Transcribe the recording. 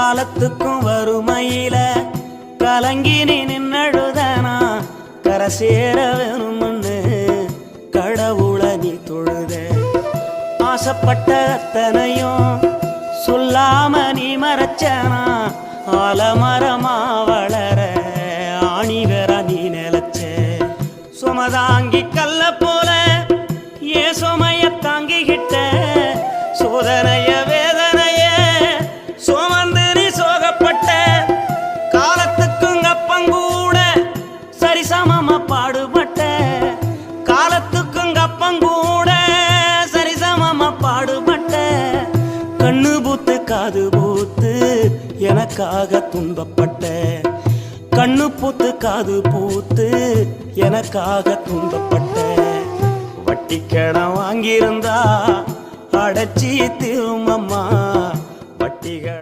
காலத்துக்கும் வறுமையில கலங்கி நீ நின்னழுதனா கரை சேர வேணும்னு கடவுளை நீ தொழுத. ஆசைப்பட்ட அத்தனையும் சொல்லாம நீ மறைச்சனா ஆலமரமா வளர ஆணி வேற நீ நிலச்ச. சுமதாங்கி கல்ல போல ஏ சுமைய தாங்கிக்கிட்ட சோதனைய வேதனைய சுமந்து நீ சோகப்பட்ட. காலத்துக்கும் அப்பங்கூட சரிசமமா பாடுபட்ட. காலத்துக்கும் அப்பங்கூட சரிசமமா பாடுபட்ட. கண்ணு பூத்து காது பூத்து எனக்காக துன்பப்பட்ட. கண்ணு பூத்து காது பூத்து எனக்காக துன்பப்பட்ட. வட்டி கடன் வாங்கியிருந்தா அடைச்சி திரும்பம்மா வட்டிகள்